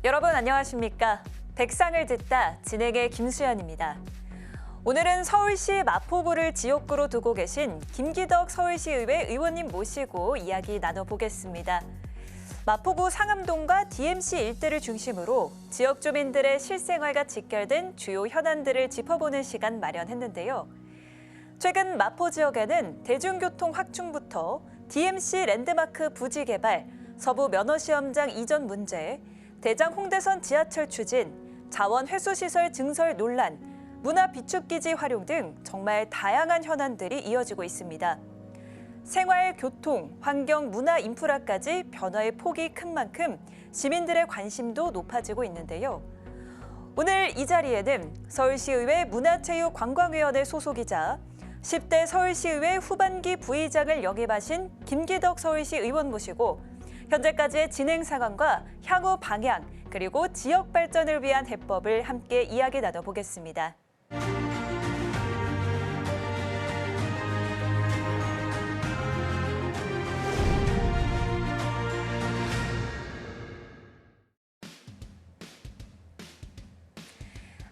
여러분 안녕하십니까? 백상을 듣다 진행의 김수연입니다. 오늘은 서울시 마포구를 지역구로 두고 계신 김기덕 서울시의회 의원님 모시고 이야기 나눠보겠습니다. 마포구 상암동과 DMC 일대를 중심으로 지역 주민들의 실생활과 직결된 주요 현안들을 짚어보는 시간 마련했는데요. 최근 마포 지역에는 대중교통 확충부터 DMC 랜드마크 부지 개발, 서부 면허시험장 이전 문제, 대장 홍대선 지하철 추진, 자원 회수시설 증설 논란, 문화 비축기지 활용 등 정말 다양한 현안들이 이어지고 있습니다. 생활, 교통, 환경, 문화 인프라까지 변화의 폭이 큰 만큼 시민들의 관심도 높아지고 있는데요. 오늘 이 자리에는 서울시의회 문화체육관광위원회 소속이자 10대 서울시의회 후반기 부의장을 역임하신 김기덕 서울시 의원 모시고 현재까지의 진행 상황과 향후 방향, 그리고 지역 발전을 위한 해법을 함께 이야기 나눠보겠습니다.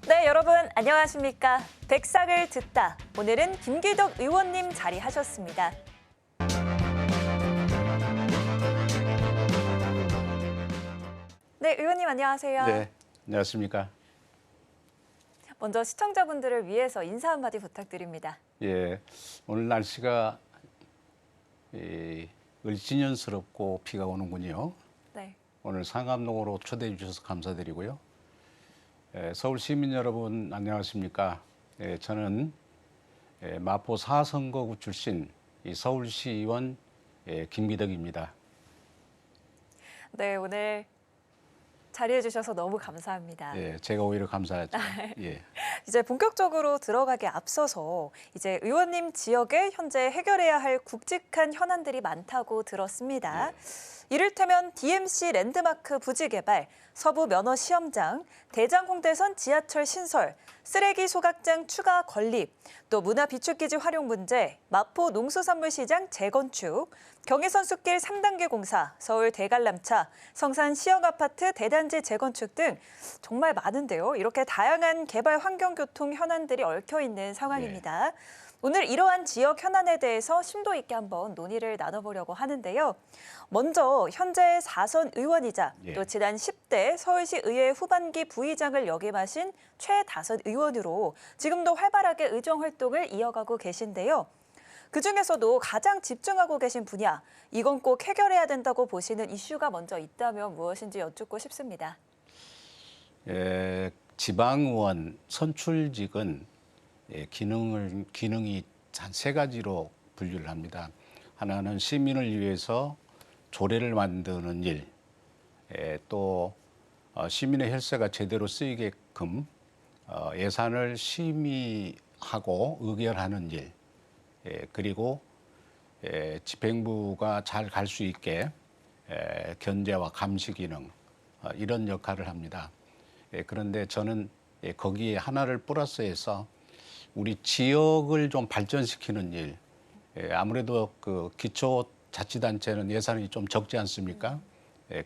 네, 여러분 안녕하십니까? 백상을 듣다. 오늘은 김기덕 의원님 자리하셨습니다. 네, 의원님 안녕하세요. 네, 안녕하십니까? 먼저 시청자분들을 위해서 인사 한마디 부탁드립니다. 예, 오늘 날씨가 을지년스럽고 비가 오는군요. 네. 오늘 상암동으로 초대해 주셔서 감사드리고요. 서울 시민 여러분 안녕하십니까? 저는 마포 4선거구 출신 서울시의원 김기덕입니다. 네, 오늘 자리해 주셔서 너무 감사합니다. 예, 제가 오히려 감사하죠. 예. 이제 본격적으로 들어가기 앞서서 이제 의원님 지역에 현재 해결해야 할 굵직한 현안들이 많다고 들었습니다. 이를테면 DMC 랜드마크 부지 개발, 서부 면허 시험장, 대장 홍대선 지하철 신설, 쓰레기 소각장 추가 건립, 또 문화 비축기지 활용 문제, 마포 농수산물시장 재건축, 경의선 숲길 3단계 공사, 서울 대관람차, 성산 시형 아파트 대단지 재건축 등 정말 많은데요. 이렇게 다양한 개발 환경교통 현안들이 얽혀 있는 상황입니다. 오늘 이러한 지역 현안에 대해서 심도 있게 한번 논의를 나눠보려고 하는데요. 먼저 현재 4선 의원이자 또 지난 10대 서울시 의회 후반기 부의장을 역임하신 최다선 의원으로 지금도 활발하게 의정 활동을 이어가고 계신데요. 그중에서도 가장 집중하고 계신 분야, 이건 꼭 해결해야 된다고 보시는 이슈가 먼저 있다면 무엇인지 여쭙고 싶습니다. 지방의원 선출직은 기능이 한 세 가지로 분류를 합니다. 하나는 시민을 위해서 조례를 만드는 일, 또 시민의 혈세가 제대로 쓰이게끔 예산을 심의하고 의결하는 일, 그리고 집행부가 잘 갈 수 있게 견제와 감시 기능, 이런 역할을 합니다. 그런데 저는 거기에 하나를 플러스해서 우리 지역을 좀 발전시키는 일, 아무래도 그 기초자치단체는 예산이 좀 적지 않습니까?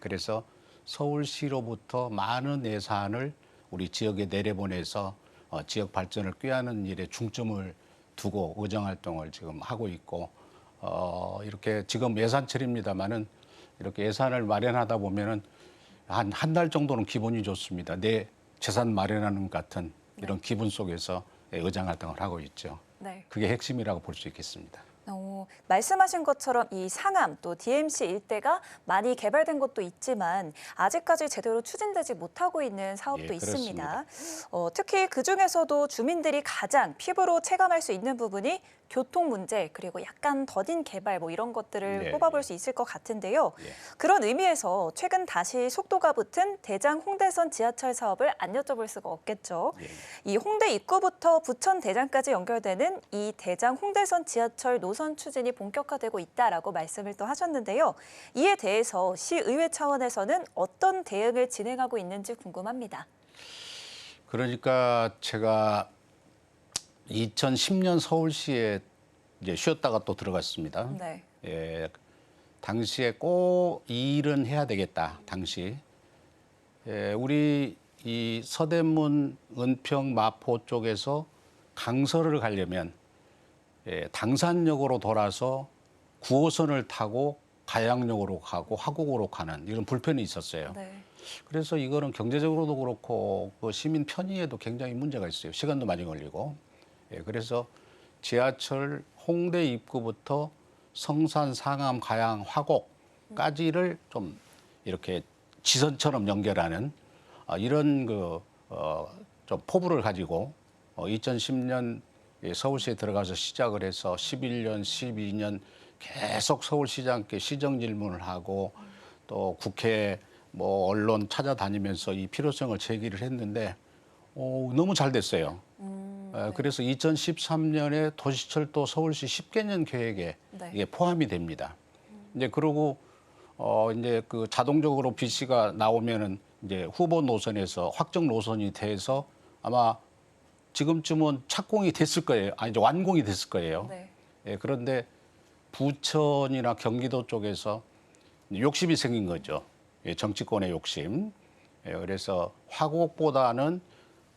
그래서 서울시로부터 많은 예산을 우리 지역에 내려보내서 지역 발전을 꾀하는 일에 중점을 두고 의정활동을 지금 하고 있고, 이렇게 지금 예산철입니다만은 이렇게 예산을 마련하다 보면은 한 달 정도는 기분이 좋습니다. 내 재산 마련하는 것 같은 이런 기분 속에서 의정 활동을 하고 있죠. 네. 그게 핵심이라고 볼 수 있겠습니다. 말씀하신 것처럼 이 상암 또 DMC 일대가 많이 개발된 것도 있지만 아직까지 제대로 추진되지 못하고 있는 사업도 있습니다. 특히 그중에서도 주민들이 가장 피부로 체감할 수 있는 부분이 교통 문제 그리고 약간 더딘 개발 뭐 이런 것들을 꼽아볼 수 있을 것 같은데요. 그런 의미에서 최근 다시 속도가 붙은 대장 홍대선 지하철 사업을 안 여쭤볼 수가 없겠죠. 이 홍대 입구부터 부천 대장까지 연결되는 이 대장 홍대선 지하철 노선 추진이 본격화되고 있다라고 말씀을 또 하셨는데요. 이에 대해서 시의회 차원에서는 어떤 대응을 진행하고 있는지 궁금합니다. 그러니까 제가 2010년 서울시에 이제 쉬었다가 또 들어갔습니다. 당시에 꼭 이 일은 해야 되겠다. 당시 우리 이 서대문, 은평, 마포 쪽에서 강서를 가려면 당산역으로 돌아서 9호선을 타고 가양역으로 가고 화곡으로 가는 이런 불편이 있었어요. 네. 그래서 이거는 경제적으로도 그렇고 그 시민 편의에도 굉장히 문제가 있어요. 시간도 많이 걸리고. 그래서 지하철 홍대 입구부터 성산, 상암, 가양, 화곡까지를 좀 이렇게 지선처럼 연결하는 이런 좀 포부를 가지고 2010년 서울시에 들어가서 시작을 해서 11년, 12년 계속 서울시장께 시정 질문을 하고 또 국회 뭐 언론 찾아다니면서 이 필요성을 제기를 했는데 너무 잘 됐어요. 네. 그래서 2013년에 도시철도 서울시 10개년 계획에 네. 이게 포함이 됩니다. 이제 그러고 이제 그 자동적으로 BC가 나오면은 이제 후보 노선에서 확정 노선이 돼서 아마 지금쯤은 착공이 됐을 거예요. 아니 이제 완공이 됐을 거예요. 네. 그런데 부천이나 경기도 쪽에서 욕심이 생긴 거죠. 정치권의 욕심. 그래서 화곡보다는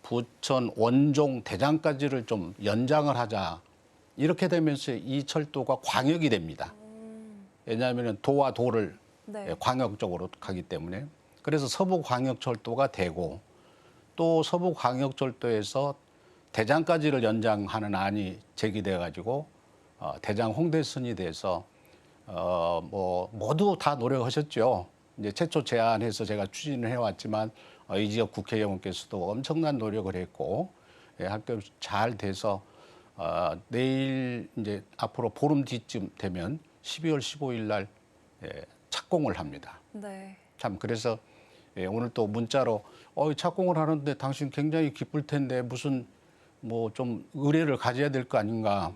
부천, 원종, 대장까지를 좀 연장을 하자. 이렇게 되면서 이 철도가 광역이 됩니다. 왜냐하면 도와 도를 네. 광역적으로 가기 때문에. 그래서 서부광역철도가 되고 또 서부광역철도에서 대장까지를 연장하는 안이 제기돼 가지고 대장 홍대선이 돼서 뭐 모두 다 노력하셨죠. 이제 최초 제안해서 제가 추진을 해왔지만 이 지역 국회의원께서도 엄청난 노력을 했고 할때 잘 돼서 내일 이제 앞으로 보름 뒤쯤 되면 12월 15일 날 착공을 합니다. 네. 참 그래서 오늘 또 문자로 착공을 하는데 당신 굉장히 기쁠 텐데 무슨 뭐 좀 의뢰를 가져야 될 거 아닌가.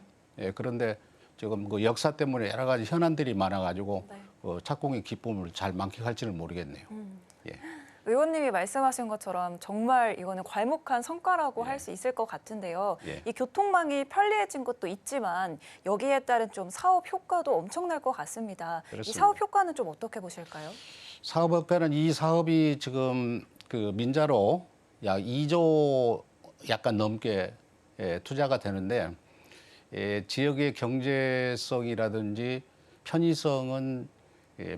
그런데 지금 그 역사 때문에 여러 가지 현안들이 많아가지고 네. 착공의 기쁨을 잘 만끽할지는 모르겠네요. 예. 의원님이 말씀하신 것처럼 정말 이거는 괄목한 성과라고 할 수 있을 것 같은데요. 예. 이 교통망이 편리해진 것도 있지만 여기에 따른 좀 사업 효과도 엄청날 것 같습니다. 이 그렇습니다. 사업 효과는 좀 어떻게 보실까요? 사업업계는 이 사업이 지금 그 민자로 약 2조 약간 넘게 투자가 되는데 지역의 경제성이라든지 편의성은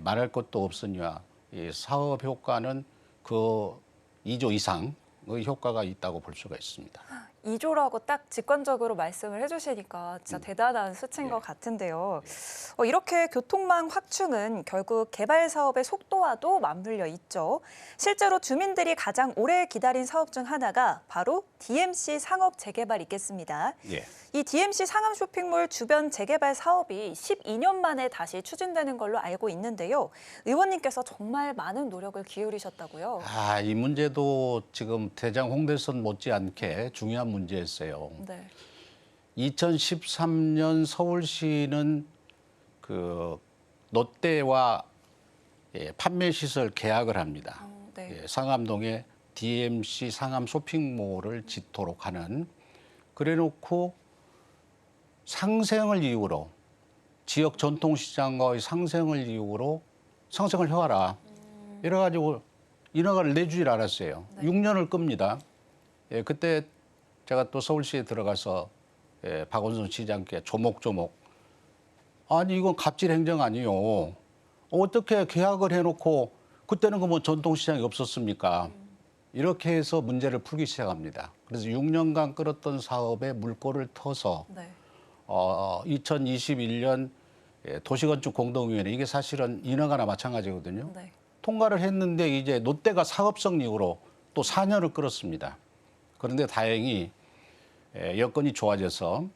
말할 것도 없으니와 사업 효과는 그 2조 이상의 효과가 있다고 볼 수가 있습니다. 2조라고 딱 직관적으로 말씀을 해주시니까 진짜 대단한 수치인 것 같은데요. 이렇게 교통망 확충은 결국 개발 사업의 속도와도 맞물려 있죠. 실제로 주민들이 가장 오래 기다린 사업 중 하나가 바로 DMC 상업 재개발이겠습니다. 예. 이 DMC 상암 쇼핑몰 주변 재개발 사업이 12년 만에 다시 추진되는 걸로 알고 있는데요. 의원님께서 정말 많은 노력을 기울이셨다고요. 이 문제도 지금 대장 홍대선 못지않게 중요한 문제였어요. 네. 2013년 서울시는 그 롯데와 판매 시설 계약을 합니다. 네. 상암동에 DMC 상암 쇼핑몰을 짓도록 하는. 그래놓고 상생을 이유로 지역 전통시장과의 상생을 이유로 상생을 해와라. 이래가지고 인허가를 내주질 않았어요. 네. 6년을 끕니다. 그때 제가 또 서울시에 들어가서 박원순 시장께 조목조목 아니 이건 갑질 행정 아니요. 어떻게 계약을 해놓고 그때는 그 뭐 전통시장이 없었습니까? 이렇게 해서 문제를 풀기 시작합니다. 그래서 6년간 끌었던 사업에 물꼬를 터서 네. 2021년 도시건축공동위원회 이게 사실은 인허가나 마찬가지거든요. 네. 통과를 했는데 이제 롯데가 사업성 이유로 또 4년을 끌었습니다. 그런데 다행히 여건이 좋아져서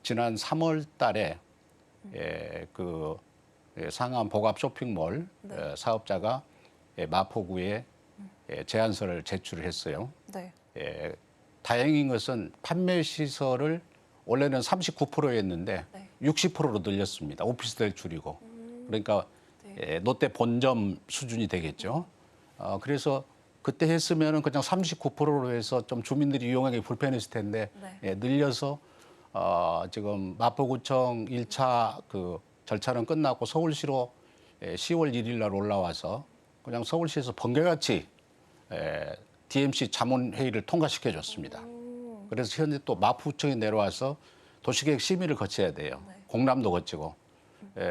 지난 3월 달에 그 상암 복합 쇼핑몰 사업자가 마포구에 제안서를 제출을 했어요. 네. 다행인 것은 판매 시설을 원래는 39%였는데 네. 60%로 늘렸습니다. 오피스텔 줄이고. 그러니까 롯데 본점 수준이 되겠죠. 그래서 그때 했으면은 그냥 39%로 해서 좀 주민들이 이용하기 불편했을 텐데 늘려서 지금 마포구청 1차 그 절차는 끝났고 서울시로 10월 1일 날 올라와서 그냥 서울시에서 번개같이 DMC 자문회의를 통과시켜줬습니다. 그래서 현재 또 마포구청에 내려와서 도시계획 심의를 거쳐야 돼요. 네. 공람도 거치고.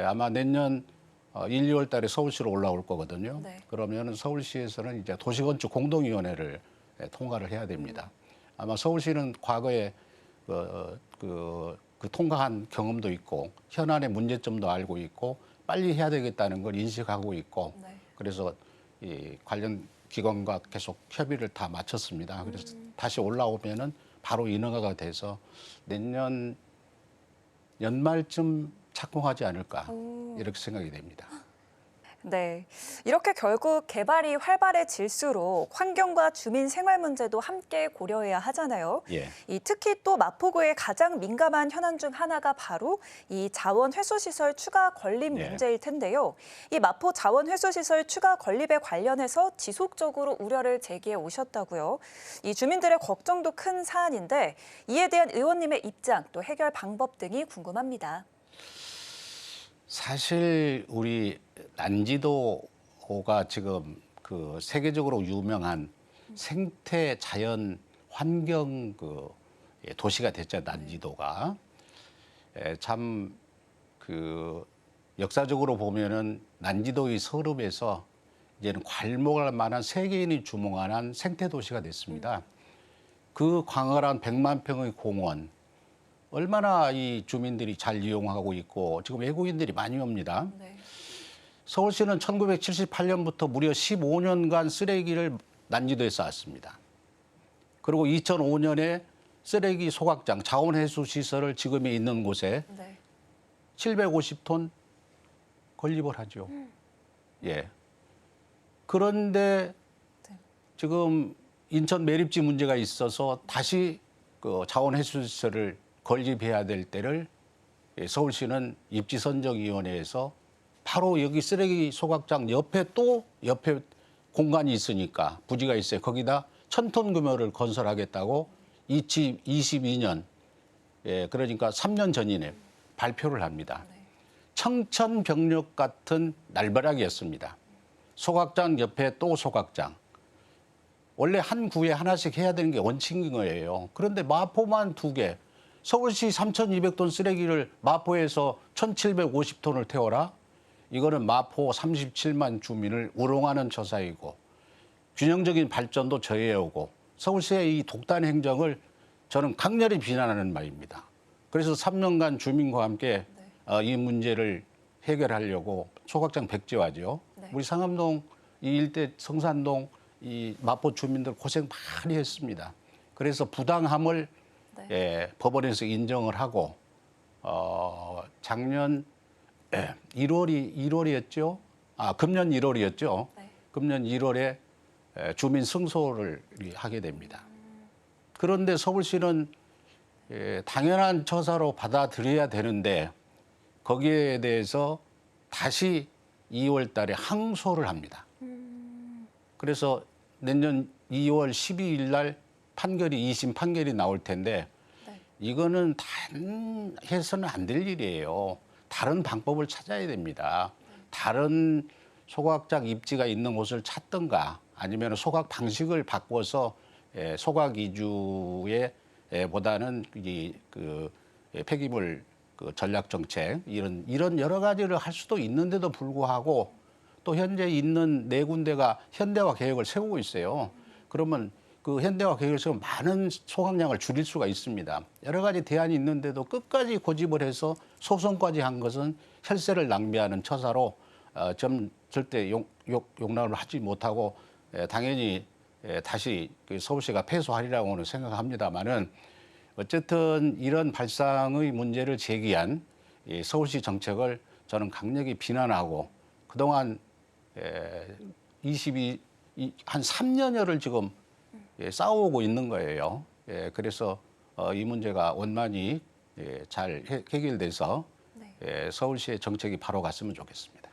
아마 내년 1, 2월 달에 서울시로 올라올 거거든요. 네. 그러면 서울시에서는 이제 도시건축 공동위원회를 통과를 해야 됩니다. 아마 서울시는 과거에 그 통과한 경험도 있고 현안의 문제점도 알고 있고 빨리 해야 되겠다는 걸 인식하고 있고 네. 그래서 이 관련 기관과 계속 협의를 다 마쳤습니다. 그래서 다시 올라오면은 바로 인허가가 돼서 내년 연말쯤 착공하지 않을까 이렇게 생각이 됩니다. 네, 이렇게 결국 개발이 활발해질수록 환경과 주민 생활 문제도 함께 고려해야 하잖아요. 예. 특히 또 마포구의 가장 민감한 현안 중 하나가 바로 이 자원 회수 시설 추가 건립 네. 문제일 텐데요. 이 마포 자원 회수 시설 추가 건립에 관련해서 지속적으로 우려를 제기해 오셨다고요. 이 주민들의 걱정도 큰 사안인데 이에 대한 의원님의 입장 또 해결 방법 등이 궁금합니다. 사실 우리 난지도가 지금 그 세계적으로 유명한 생태 자연 환경 도시가 됐죠. 난지도가 참 그 역사적으로 보면은 난지도의 서름에서 이제는 괄목할 만한 세계인이 주목하는 생태 도시가 됐습니다. 그 광활한 100만 평의 공원 얼마나 이 주민들이 잘 이용하고 있고 지금 외국인들이 많이 옵니다. 네. 서울시는 1978년부터 무려 15년간 쓰레기를 난지도에 쌓았습니다. 그리고 2005년에 쓰레기 소각장, 자원회수 시설을 지금에 있는 곳에 네. 750톤 건립을 하죠. 예. 그런데 네. 지금 인천 매립지 문제가 있어서 다시 그 자원회수 시설을 건립해야 될 때를 서울시는 입지선정위원회에서 바로 여기 쓰레기 소각장 옆에 공간이 있으니까 부지가 있어요. 거기다 1,000톤 규모를 건설하겠다고 2022년 그러니까 3년 전이네 발표를 합니다. 청천벽력 같은 날벼락이었습니다. 소각장 옆에 또 소각장. 원래 한 구에 하나씩 해야 되는 게 원칙인 거예요. 그런데 마포만 2개. 서울시 3,200톤 쓰레기를 마포에서 1,750톤을 태워라. 이거는 마포 37만 주민을 우롱하는 처사이고 균형적인 발전도 저해오고 서울시의 이 독단 행정을 저는 강렬히 비난하는 바입니다. 그래서 3년간 주민과 함께 이 문제를 해결하려고 소각장 백지화죠. 네. 우리 상암동 이 일대 성산동 이 마포 주민들 고생 많이 했습니다. 그래서 부당함을 법원에서 인정을 하고 작년 1월이었죠. 금년 1월이었죠. 네. 금년 1월에 주민 승소를 하게 됩니다. 그런데 서울시는 당연한 처사로 받아들여야 되는데 거기에 대해서 다시 2월 달에 항소를 합니다. 그래서 내년 2월 12일 날 판결이 2심 판결이 나올 텐데 네. 이거는 단 해서는 안 될 일이에요. 다른 방법을 찾아야 됩니다. 다른 소각장 입지가 있는 곳을 찾든가 아니면 소각 방식을 바꿔서 소각 위주의 보다는 폐기물 전략 정책 이런 여러 가지를 할 수도 있는데도 불구하고 또 현재 있는 4군데가 현대화 계획을 세우고 있어요. 그러면 그 현대화 계획을 세우면 많은 소각량을 줄일 수가 있습니다. 여러 가지 대안이 있는데도 끝까지 고집을 해서 소송까지 한 것은 혈세를 낭비하는 처사로 절대 용납을 하지 못하고 당연히 다시 서울시가 패소하리라고는 생각합니다만은 어쨌든 이런 발상의 문제를 제기한 이 서울시 정책을 저는 강력히 비난하고 그동안 한 3년여를 지금 싸워오고 있는 거예요. 그래서 이 문제가 원만히 잘 해결돼서 서울시의 정책이 바로 갔으면 좋겠습니다.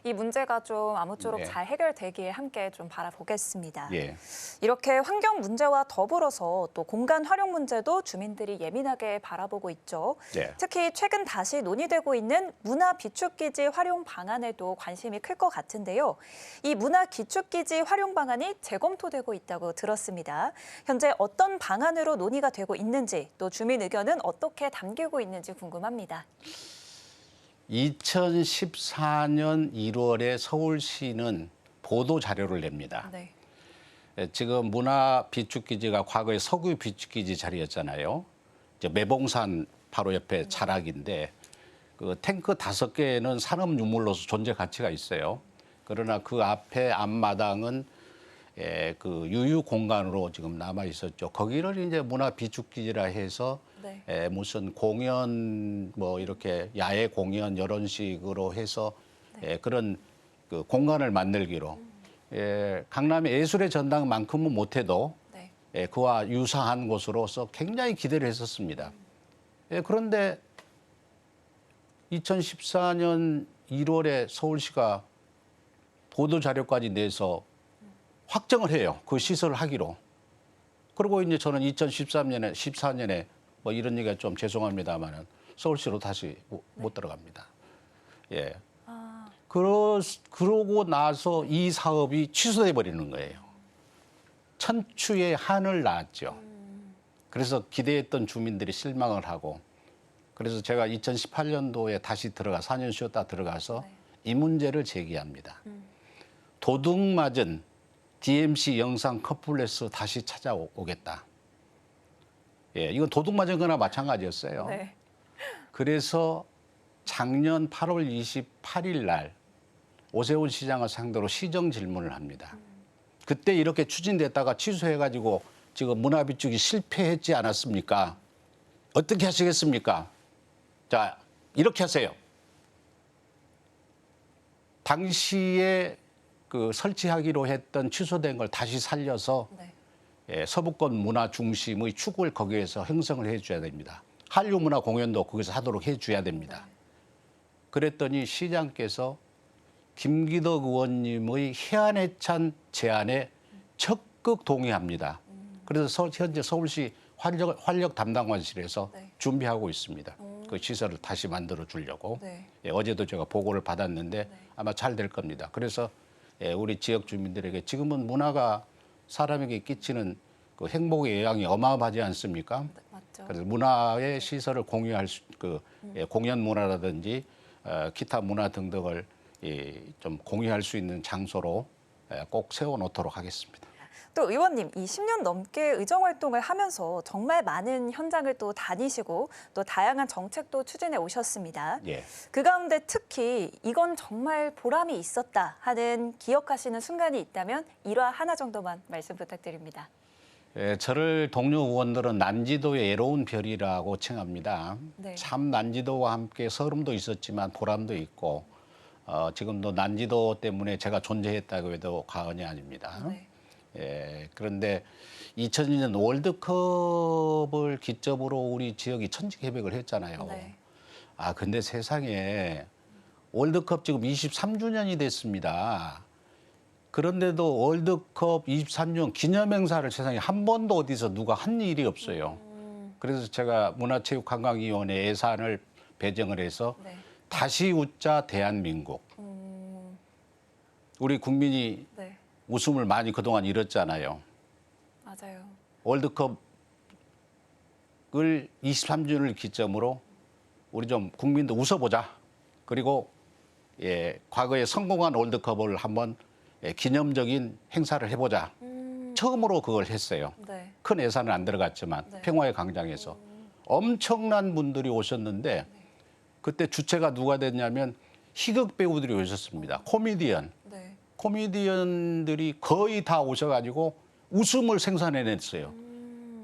이 문제가 좀 아무쪼록 네. 잘 해결되길 함께 좀 바라보겠습니다. 예. 이렇게 환경 문제와 더불어서 또 공간 활용 문제도 주민들이 예민하게 바라보고 있죠. 네. 특히 최근 다시 논의되고 있는 문화 비축기지 활용 방안에도 관심이 클 것 같은데요. 이 문화 기축기지 활용 방안이 재검토되고 있다고 들었습니다. 현재 어떤 방안으로 논의가 되고 있는지 또 주민 의견은 어떻게 담기고 있는지 궁금합니다. 2014년 1월에 서울시는 보도 자료를 냅니다. 네. 지금 문화 비축기지가 과거에 석유 비축기지 자리였잖아요. 이제 매봉산 바로 옆에 자락인데 그 탱크 5개는 산업 유물로서 존재 가치가 있어요. 그러나 그 앞에 앞마당은 그 유휴 공간으로 지금 남아 있었죠. 거기를 이제 문화 비축기지라 해서 네. 무슨 공연 뭐 이렇게 야외 공연 이런 식으로 해서 그런 그 공간을 만들기로 강남의 예술의 전당만큼은 못해도 네. 그와 유사한 곳으로서 굉장히 기대를 했었습니다. 그런데 2014년 1월에 서울시가 보도 자료까지 내서 확정을 해요. 그 시설을 하기로. 그리고 이제 저는 2013년에 14년에 뭐 이런 얘기가 좀 죄송합니다만은 서울시로 다시 못 들어갑니다. 예. 그러고 나서 이 사업이 취소돼 버리는 거예요. 천추의 한을 낳았죠. 그래서 기대했던 주민들이 실망을 하고 그래서 제가 2018년도에 다시 4년 쉬었다 들어가서 이 문제를 제기합니다. 도둑 맞은 DMC 영상 컴플렉스 다시 찾아오겠다. 예, 이건 도둑 맞은 거나 마찬가지였어요. 네. 그래서 작년 8월 28일 날 오세훈 시장을 상대로 시정 질문을 합니다. 그때 이렇게 추진됐다가 취소해가지고 지금 문화비축이 실패했지 않았습니까? 어떻게 하시겠습니까? 자, 이렇게 하세요. 당시에 그 설치하기로 했던 취소된 걸 다시 살려서 네. 서부권 문화 중심의 축을 거기에서 형성을 해줘야 됩니다. 한류 문화 공연도 거기서 하도록 해줘야 됩니다. 그랬더니 시장께서 김기덕 의원님의 해안에 찬 제안에 적극 동의합니다. 그래서 현재 서울시 활력 담당관실에서 네. 준비하고 있습니다. 그 시설을 다시 만들어 주려고. 네. 어제도 제가 보고를 받았는데 아마 잘 될 겁니다. 그래서 우리 지역 주민들에게 지금은 문화가 사람에게 끼치는 그 행복의 영향이 어마어마하지 않습니까? 맞죠. 그래서 문화의 시설을 공유할 공연 문화라든지 기타 문화 등등을 좀 공유할 수 있는 장소로 꼭 세워놓도록 하겠습니다. 또 의원님, 이 10년 넘게 의정 활동을 하면서 정말 많은 현장을 또 다니시고 또 다양한 정책도 추진해 오셨습니다. 예. 그 가운데 특히 이건 정말 보람이 있었다 하는 기억하시는 순간이 있다면 일화 하나 정도만 말씀 부탁드립니다. 저를 동료 의원들은 난지도의 애로운 별이라고 칭합니다. 네. 참 난지도와 함께 서름도 있었지만 보람도 있고 지금도 난지도 때문에 제가 존재했다고 해도 과언이 아닙니다. 네. 그런데 2002년 월드컵을 기점으로 우리 지역이 천지개벽을 했잖아요. 네. 근데 세상에 월드컵 지금 23주년이 됐습니다. 그런데도 월드컵 23주년 기념행사를 세상에 한 번도 어디서 누가 한 일이 없어요. 그래서 제가 문화체육관광위원회 예산을 배정을 해서 네. 다시 웃자 대한민국. 우리 국민이 네. 웃음을 많이 그동안 잃었잖아요. 맞아요. 월드컵을 23주년을 기점으로 우리 좀 국민도 웃어보자. 그리고 과거에 성공한 월드컵을 한번 기념적인 행사를 해보자. 처음으로 그걸 했어요. 네. 큰 예산은 안 들어갔지만 네. 평화의 광장에서 엄청난 분들이 오셨는데 그때 주체가 누가 됐냐면 희극 배우들이 오셨습니다. 코미디언. 네. 코미디언들이 거의 다 오셔가지고 웃음을 생산해냈어요.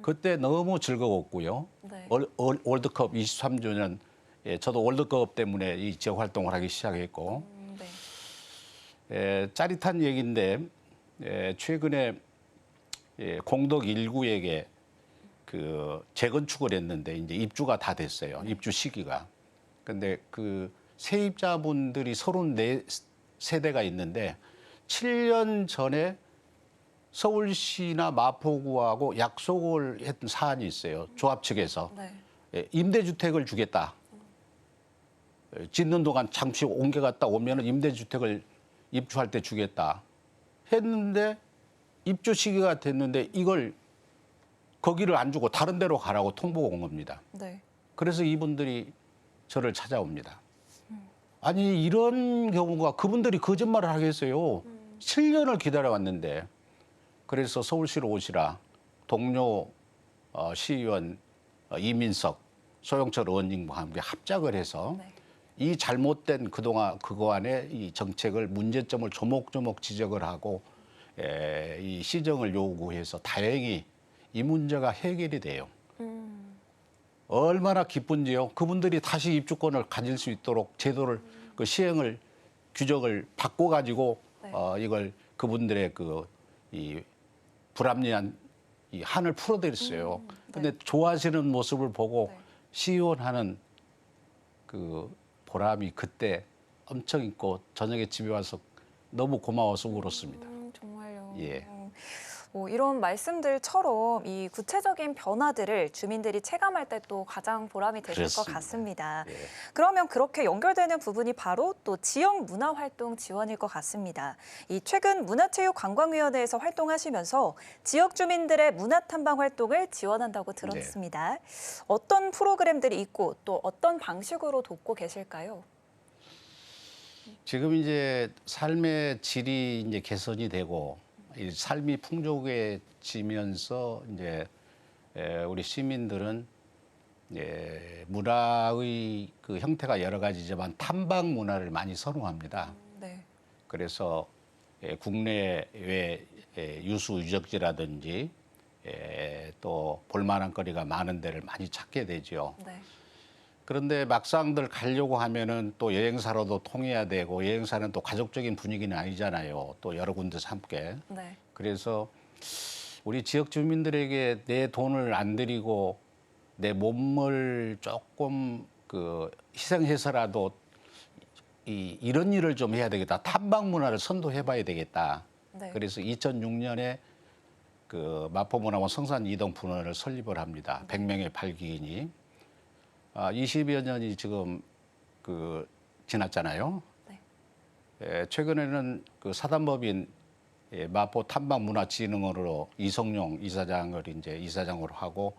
그때 너무 즐거웠고요. 네. 월드컵 23주년, 저도 월드컵 때문에 이 지역 활동을 하기 시작했고, 네. 짜릿한 얘기인데 최근에 공덕 1구에게 그 재건축을 했는데 이제 입주가 다 됐어요. 입주 시기가. 근데 그 세입자분들이 세대가 있는데 7년 전에 서울시나 마포구하고 약속을 했던 사안이 있어요. 조합 측에서. 네. 예, 임대주택을 주겠다. 짓는 동안 잠시 옮겨갔다 오면 임대주택을 입주할 때 주겠다. 했는데 입주 시기가 됐는데 이걸 거기를 안 주고 다른 데로 가라고 통보가 온 겁니다. 네. 그래서 이분들이 저를 찾아옵니다. 아니 이런 경우가 그분들이 거짓말을 하겠어요. 7년을 기다려왔는데 그래서 서울시로 오시라 동료 시의원 이민석, 소영철 의원님과 함께 합작을 해서 네. 이 잘못된 그동안의 이 정책을 문제점을 조목조목 지적을 하고 이 시정을 요구해서 다행히 이 문제가 해결이 돼요. 얼마나 기쁜지요. 그분들이 다시 입주권을 가질 수 있도록 제도를 그 시행을 규정을 바꿔가지고 네. 이걸 그분들의 이 불합리한 이 한을 풀어드렸어요. 근데 좋아하시는 모습을 보고 네. 시의원하는 그 보람이 그때 엄청 있고 저녁에 집에 와서 너무 고마워서 울었습니다. 정말요. 예. 이런 말씀들처럼 이 구체적인 변화들을 주민들이 체감할 때 또 가장 보람이 되실 것 그렇습니다. 같습니다. 예. 그러면 그렇게 연결되는 부분이 바로 또 지역 문화활동 지원일 것 같습니다. 이 최근 문화체육관광위원회에서 활동하시면서 지역 주민들의 문화탐방 활동을 지원한다고 들었습니다. 어떤 프로그램들이 있고 또 어떤 방식으로 돕고 계실까요? 지금 이제 삶의 질이 이제 개선이 되고 이 삶이 풍족해지면서 이제 우리 시민들은 문화의 그 형태가 여러 가지지만 탐방 문화를 많이 선호합니다. 네. 그래서 국내외 유수 유적지라든지 또 볼만한 거리가 많은 데를 많이 찾게 되죠. 네. 그런데 막상들 가려고 하면은 또 여행사로도 통해야 되고 여행사는 또 가족적인 분위기는 아니잖아요. 또 여러 군데서 함께. 네. 그래서 우리 지역 주민들에게 내 돈을 안 들이고 내 몸을 조금 희생해서라도 이런 일을 좀 해야 되겠다. 탐방 문화를 선도해봐야 되겠다. 네. 그래서 2006년에 그 마포문화원 성산 이동 분원을 설립을 합니다. 100명의 발기인이. 20여 년이 지금 지났잖아요. 네. 최근에는 그 사단법인 마포 탐방문화진흥원으로 이성용 이사장을 이제 이사장으로 하고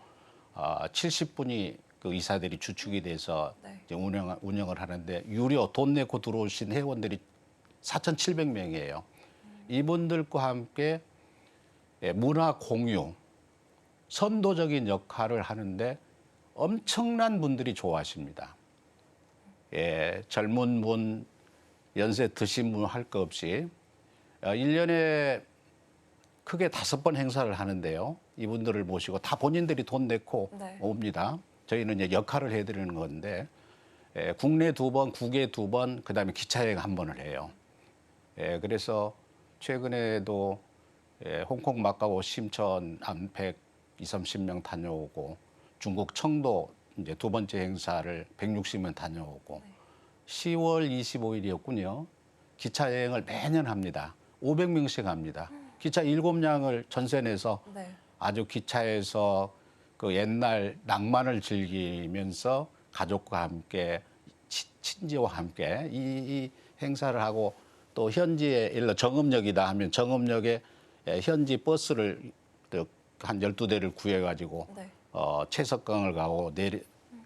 70분이 그 이사들이 주축이 돼서 네. 이제 운영을 하는데 유료 돈 내고 들어오신 회원들이 4,700명이에요. 이분들과 함께 문화 공유, 선도적인 역할을 하는데 엄청난 분들이 좋아하십니다. 젊은 분, 연세 드신 분 할 거 없이 1년에 크게 5번 행사를 하는데요. 이분들을 모시고 다 본인들이 돈 내고 네. 옵니다. 저희는 이제 역할을 해드리는 건데 국내 2번, 국외 2번, 그다음에 기차여행 1번을 해요. 그래서 최근에도 홍콩, 마카오, 심천, 안팩 20-30명 다녀오고 중국 청도 이제 2번째 행사를 160명 다녀오고 10월 25일이었군요. 기차 여행을 매년 합니다. 500명씩 합니다. 기차 7량을 전세 내서 네. 아주 기차에서 그 옛날 낭만을 즐기면서 가족과 함께 친지와 함께 이 행사를 하고 또 현지에 일러 정읍역이다 하면 정읍역에 현지 버스를 한 12대를 구해가지고 네. 채석강을 가고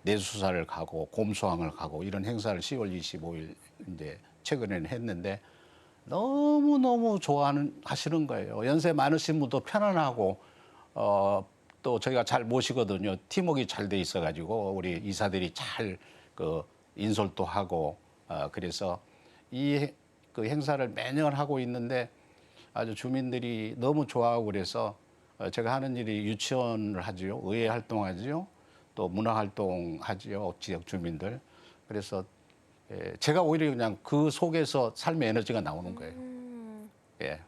내수사를 가고 곰수항을 가고 이런 행사를 10월 25일 이제 최근에는 했는데 너무너무 하시는 거예요. 연세 많으신 분도 편안하고 또 저희가 잘 모시거든요. 팀워크가 잘 돼 있어가지고 우리 이사들이 잘 인솔도 하고 그래서 그 행사를 매년 하고 있는데 아주 주민들이 너무 좋아하고 그래서 제가 하는 일이 유치원을 하지요, 의회 활동하지요, 또 문화 활동하지요, 지역 주민들. 그래서 제가 오히려 그냥 그 속에서 삶의 에너지가 나오는 거예요. 예.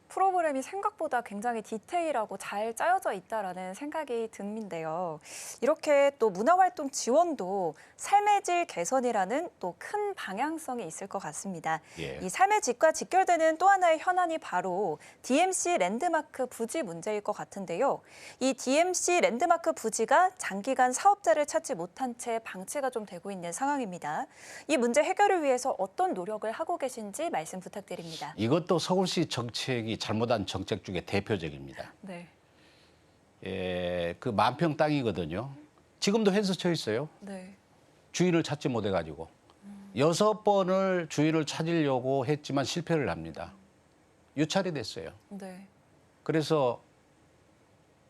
프로그램이 생각보다 굉장히 디테일하고 잘 짜여져 있다라는 생각이 듭는데요. 이렇게 또 문화활동 지원도 삶의 질 개선이라는 또 큰 방향성이 있을 것 같습니다. 예. 이 삶의 질과 직결되는 또 하나의 현안이 바로 DMC 랜드마크 부지 문제일 것 같은데요. 이 DMC 랜드마크 부지가 장기간 사업자를 찾지 못한 채 방치가 좀 되고 있는 상황입니다. 이 문제 해결을 위해서 어떤 노력을 하고 계신지 말씀 부탁드립니다. 이것도 서울시 정책이 잘못한 정책 중에 대표적입니다. 네. 그 만평 땅이거든요. 지금도 훼손쳐 있어요. 네. 주인을 찾지 못해가지고 6번을 주인을 찾으려고 했지만 실패를 합니다. 유찰이 됐어요. 네. 그래서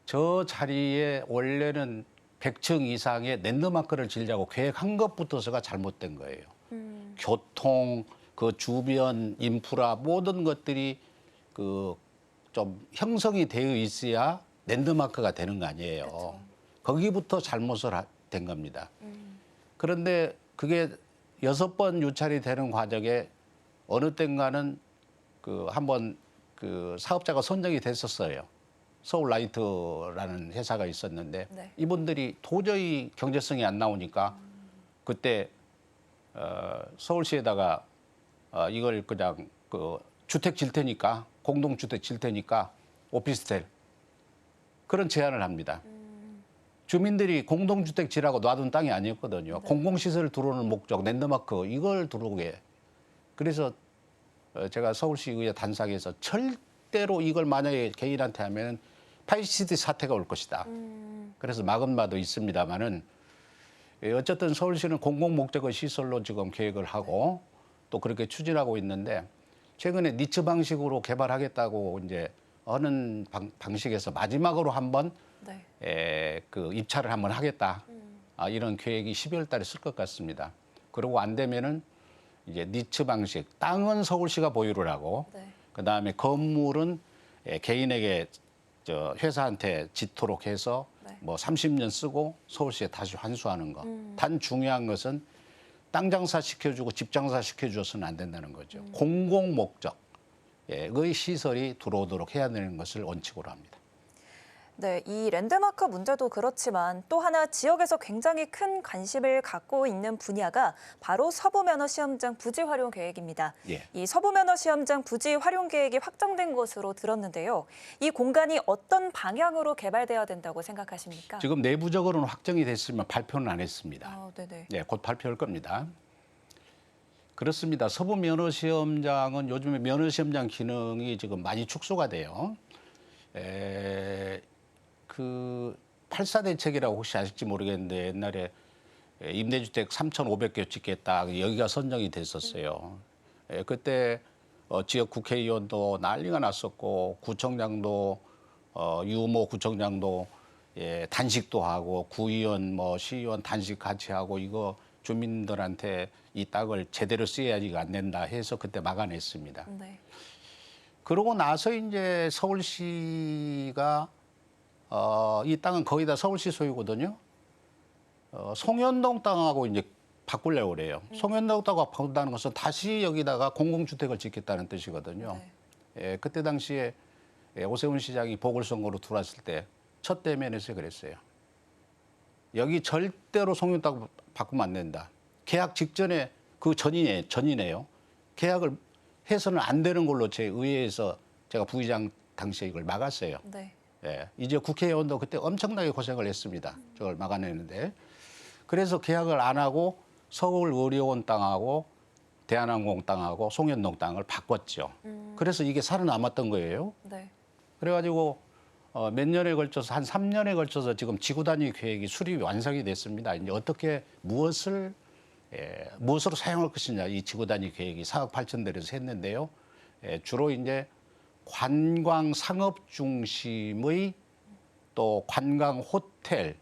저 자리에 원래는 100층 이상의 랜드마크를 지으려고 계획한 것부터가 잘못된 거예요. 교통, 그 주변 인프라 모든 것들이 그 좀 형성이 되어 있어야 랜드마크가 되는 거 아니에요. 그렇죠. 거기부터 잘못을 된 겁니다. 그런데 그게 6번 유찰이 되는 과정에 어느 땐가는 그 한번 그 사업자가 선정이 됐었어요. 서울라이트라는 회사가 있었는데 네. 이분들이 도저히 경제성이 안 나오니까 그때 서울시에다가 이걸 그냥 그 주택 질 테니까 공동주택 질 테니까 오피스텔 그런 제안을 합니다. 주민들이 공동주택 지라고 놔둔 땅이 아니었거든요. 공공시설 들어오는 목적, 랜드마크 이걸 들어오게. 그래서 제가 서울시의회 단상에서 절대로 이걸 만약에 개인한테 하면 파이시티 사태가 올 것이다. 그래서 막은 바도 있습니다만은 어쨌든 서울시는 공공목적의 시설로 지금 계획을 하고 또 그렇게 추진하고 있는데 최근에 니츠 방식으로 개발하겠다고 이제 하는 방식에서 마지막으로 한번 네. 그 입찰을 한번 하겠다. 이런 계획이 12월 달에 쓸 것 같습니다. 그리고 안 되면은 이제 니츠 방식, 땅은 서울시가 보유를 하고 네. 그다음에 건물은 개인에게 저 회사한테 짓도록 해서 네. 뭐 30년 쓰고 서울시에 다시 환수하는 거. 단 중요한 것은 땅 장사 시켜주고 집 장사 시켜줘서는 안 된다는 거죠. 공공 목적의 시설이 들어오도록 해야 되는 것을 원칙으로 합니다. 네, 이 랜드마크 문제도 그렇지만 또 하나 지역에서 굉장히 큰 관심을 갖고 있는 분야가 바로 서부면허시험장 부지 활용 계획입니다. 예. 이 서부면허시험장 부지 활용 계획이 확정된 것으로 들었는데요. 이 공간이 어떤 방향으로 개발돼야 된다고 생각하십니까? 지금 내부적으로는 확정이 됐으면 발표는 안 했습니다. 네네. 네, 곧 발표할 겁니다. 그렇습니다. 서부 면허시험장은 요즘에 면허시험장 기능이 지금 많이 축소가 돼요. 그 8사 대책이라고 혹시 아실지 모르겠는데 옛날에 임대주택 3,500개 짓겠다 여기가 선정이 됐었어요. 그때 지역 국회의원도 난리가 났었고 구청장도 유모 구청장도 단식도 하고 구의원 뭐 시의원 단식 같이 하고 이거 주민들한테 이 땅을 제대로 쓰여야지 안 된다 해서 그때 막아냈습니다. 네. 그러고 나서 이제 서울시가 이 땅은 거의 다 서울시 소유거든요. 송현동 땅하고 이제 바꾸려고 그래요. 송현동 땅하고 바꾼다는 것은 다시 여기다가 공공주택을 짓겠다는 뜻이거든요. 네. 그때 당시에 오세훈 시장이 보궐선거로 들어왔을 때 첫 대면에서 그랬어요. 여기 절대로 송현동 땅 바꾸면 안 된다. 계약 직전에 그 전이네요. 계약을 해서는 안 되는 걸로 제 의회에서 제가 부의장 당시에 이걸 막았어요. 네. 이제 국회의원도 그때 엄청나게 고생을 했습니다. 저걸 막아내는데. 그래서 계약을 안 하고 서울의료원 땅하고 대한항공 땅하고 송현동 땅을 바꿨죠. 그래서 이게 살아남았던 거예요. 네. 그래가지고 몇 년에 걸쳐서 한 3년에 걸쳐서 지금 지구 단위 계획이 수립이 완성이 됐습니다. 이제 어떻게 무엇으로 사용할 것이냐 이 지구 단위 계획이 4억 8천 대에서 했는데요. 주로 이제 관광 상업 중심의 또 관광 호텔,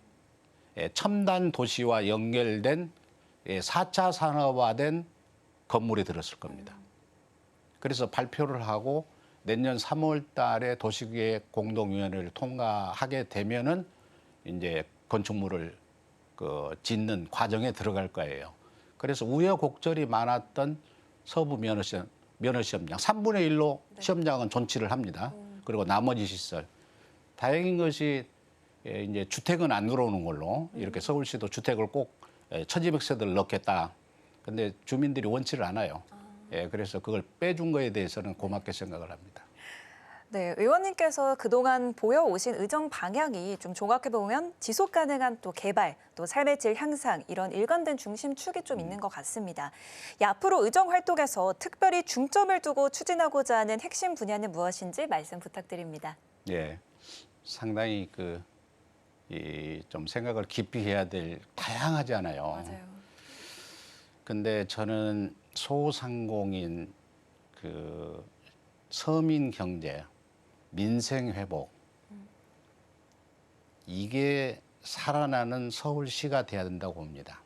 첨단 도시와 연결된 4차 산업화된 건물이 들었을 겁니다. 그래서 발표를 하고 내년 3월 달에 도시계획 공동위원회를 통과하게 되면은 이제 건축물을 짓는 과정에 들어갈 거예요. 그래서 우여곡절이 많았던 서부 면허시험 면허 시험장, 3분의 1로 시험장은 존치를 합니다. 그리고 나머지 시설. 다행인 것이 이제 주택은 안 들어오는 걸로 이렇게 서울시도 주택을 꼭 1200세대를 넣겠다. 근데 주민들이 원치를 않아요. 그래서 그걸 빼준 거에 대해서는 고맙게 생각을 합니다. 네, 의원님께서 그동안 보여오신 의정 방향이 좀 종합해보면 지속 가능한 또 개발, 또 삶의 질 향상 이런 일관된 중심축이 좀 있는 것 같습니다. 앞으로 의정 활동에서 특별히 중점을 두고 추진하고자 하는 핵심 분야는 무엇인지 말씀 부탁드립니다. 예, 상당히 좀 생각을 깊이 해야 될 다양하잖아요. 맞아요. 근데 저는 소상공인 서민 경제, 민생 회복 이게 살아나는 서울시가 돼야 된다고 봅니다.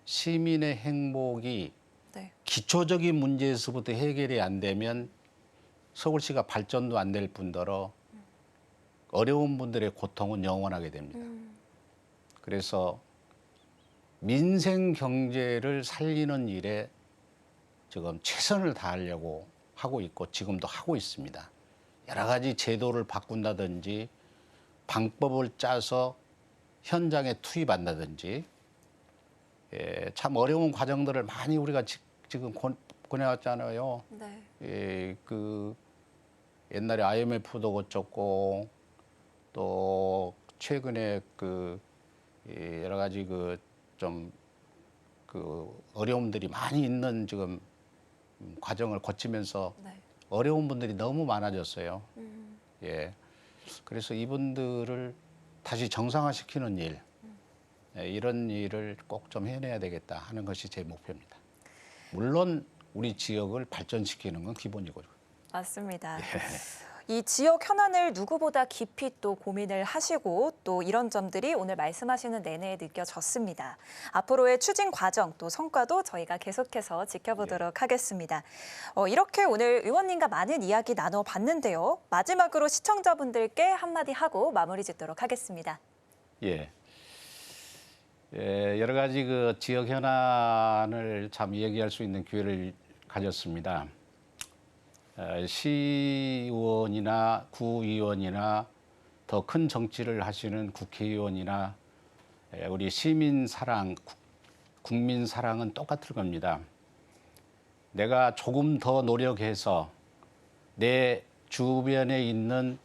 시민의 행복이 네. 기초적인 문제에서부터 해결이 안 되면 서울시가 발전도 안 될 뿐더러 어려운 분들의 고통은 영원하게 됩니다. 그래서 민생 경제를 살리는 일에 지금 최선을 다하려고 하고 있고 지금도 하고 있습니다. 여러 가지 제도를 바꾼다든지 방법을 짜서 현장에 투입한다든지 참 어려운 과정들을 많이 우리가 지금 보내왔잖아요. 네. 옛날에 IMF도 거쳤고 또 최근에 여러 가지 어려움들이 많이 있는 지금 과정을 거치면서 네. 어려운 분들이 너무 많아졌어요. 그래서 이분들을 다시 정상화시키는 일, 이런 일을 꼭 좀 해내야 되겠다 하는 것이 제 목표입니다. 물론 우리 지역을 발전시키는 건 기본이고요. 맞습니다. 이 지역 현안을 누구보다 깊이 또 고민을 하시고 또 이런 점들이 오늘 말씀하시는 내내 느껴졌습니다. 앞으로의 추진 과정 또 성과도 저희가 계속해서 지켜보도록 하겠습니다. 이렇게 오늘 의원님과 많은 이야기 나눠봤는데요. 마지막으로 시청자분들께 한마디 하고 마무리 짓도록 하겠습니다. 여러 가지 지역 현안을 참 얘기할 수 있는 기회를 가졌습니다. 시의원이나 구의원이나 더 큰 정치를 하시는 국회의원이나 우리 시민 사랑, 국민 사랑은 똑같을 겁니다. 내가 조금 더 노력해서 내 주변에 있는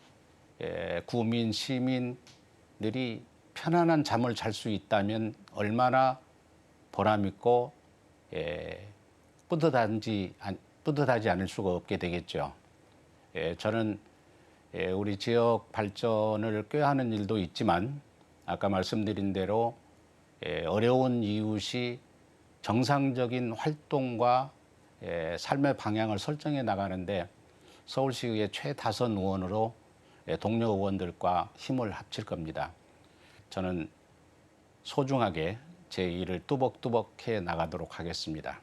구민, 시민들이 편안한 잠을 잘 수 있다면 얼마나 보람 있고 뿌듯하지 않을 수가 없게 되겠죠. 저는 우리 지역 발전을 꾀하는 일도 있지만 아까 말씀드린 대로 어려운 이웃이 정상적인 활동과 삶의 방향을 설정해 나가는데 서울시의회 최다선 의원으로 동료 의원들과 힘을 합칠 겁니다. 저는 소중하게 제 일을 뚜벅뚜벅 해 나가도록 하겠습니다.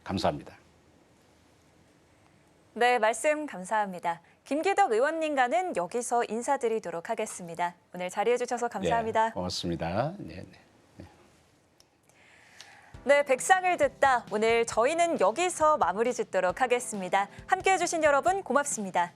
감사합니다. 네, 말씀 감사합니다. 김기덕 의원님과는 여기서 인사드리도록 하겠습니다. 오늘 자리해 주셔서 감사합니다. 고맙습니다. 네, 백상을 듣다. 오늘 저희는 여기서 마무리 짓도록 하겠습니다. 함께해 주신 여러분 고맙습니다.